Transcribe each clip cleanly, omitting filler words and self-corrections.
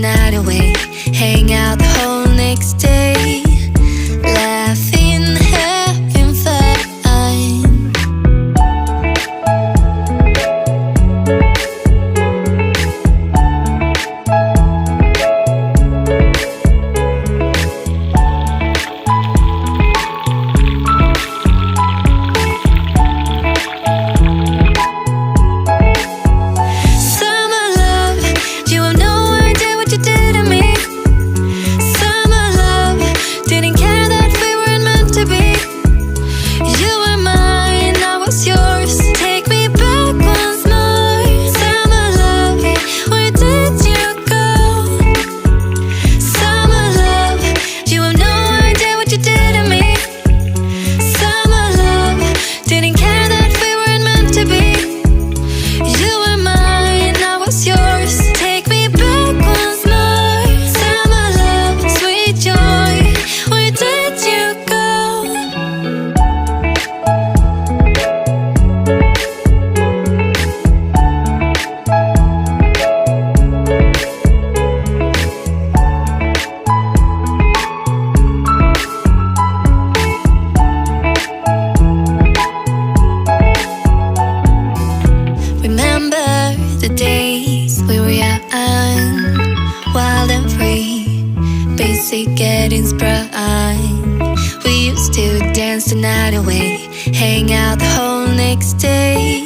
night away, hang out the whole next day, laughing, having fun. The days we were young, wild and free, basic getting sprung. We used to dance the night away, hang out the whole next day,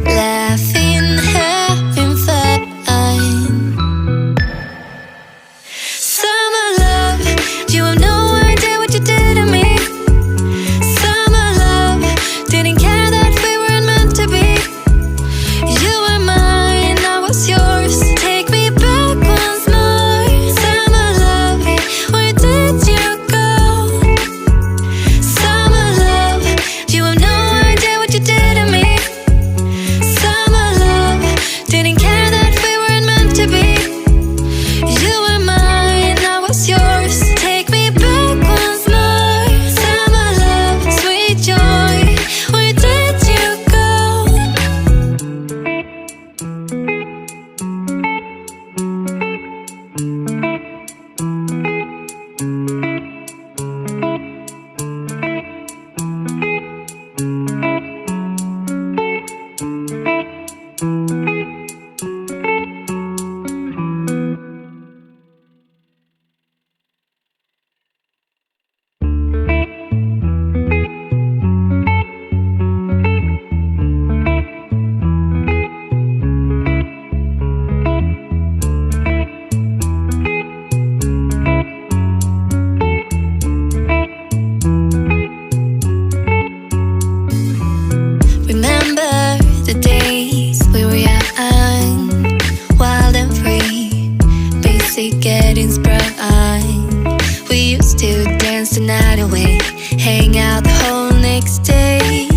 laughing, having fun. Summer love, you have no idea what you did to me. Summer love, didn't care that we weren't meant to be. You were mine, I was yours. Take me back once more. Summer love, where did you go? Summer love, you have no idea what you did to me. Summer love, didn't care that we weren't meant to be. You were mine, I was yours. Take me back once more. Summer love, sweet joy, where did you go? Remember the days we were young, wild and free, basic getting sprung. We used to dance the night away, hang out the whole next day,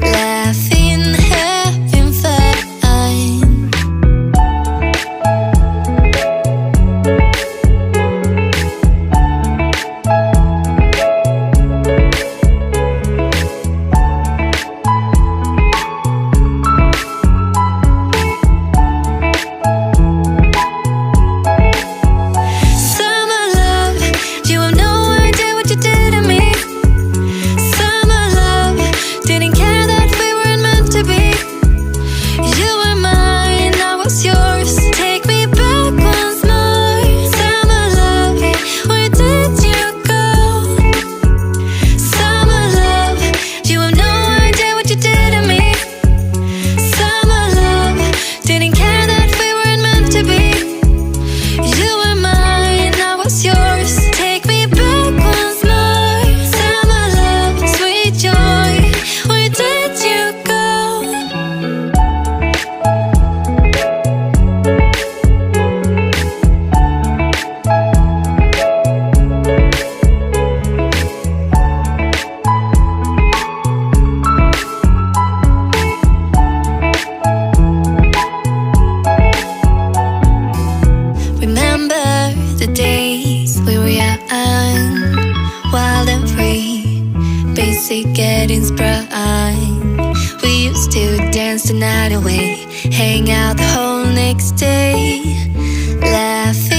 laughing, having fun. Summer love, you have no idea what you did to me. Summer love, didn't care that we weren't meant to be. You were mine, I was yours. Take me back once more. Summer love, where did you go? Summer love, you have no idea what you did to me. Summer love, didn't care that we weren't meant to be. You were mine, I was yours. Take me back once more. Summer love, sweet joy, where did you go? Remember the days we were young, wild and free, basic getting sprung. We used to dance the night away, hang out the whole next day, laughing.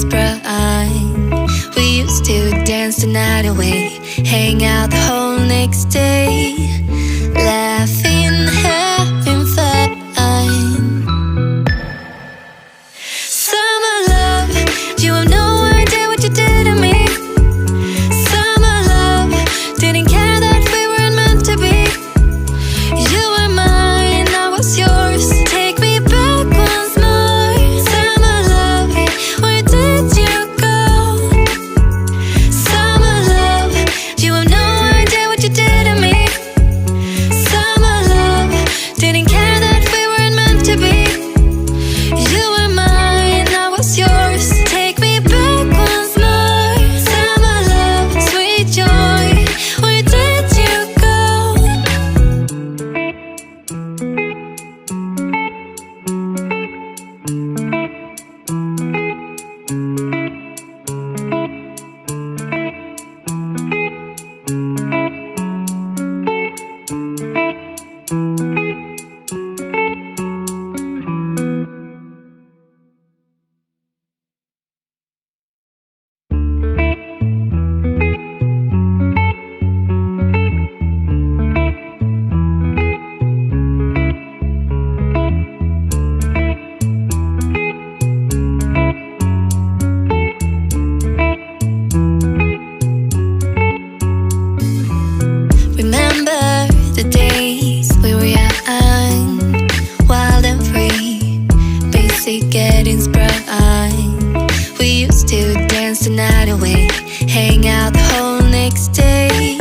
getting sprung. We used to dance the night away, hang out the whole next day, laughing, having fun. Summer love, you have no idea what you did to me. Summer love, didn't care that we weren't meant to be. You were mine, I was yours. Take me back once more. Summer love, where did you go? Summer love, you have no idea what you did to me. Summer love, didn't care that we weren't meant to be. You were mine, I was yours. Take me back once more. Summer love, sweet joy, where did you go? Remember the days we were young, wild and free, basic getting sprung. We used to dance the night away, hang out the whole next day,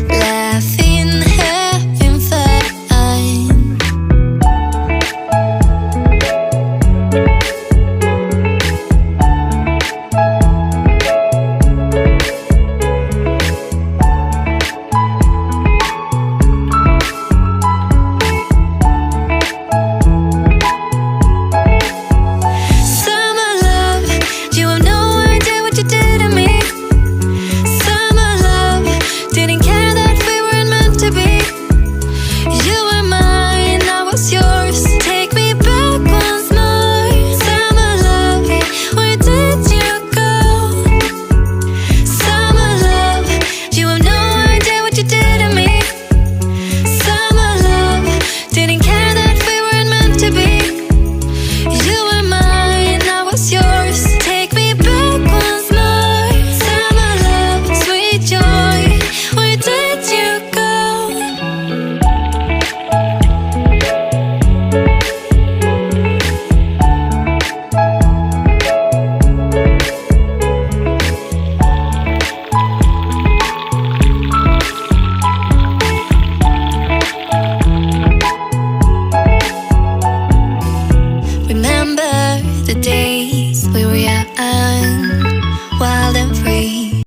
laughing, having fun. Summer love, you have no idea what you did to me. Summer love, didn't care that we weren't meant to be. You were mine, I was yours. Take me back once more. Summer love, where did you go? Summer love, you have no idea what you did to me. Summer love, didn't care that we weren't meant to be. You were mine, I was yours. Take me back once more. Summer love, sweet joy, where did you go? Remember the day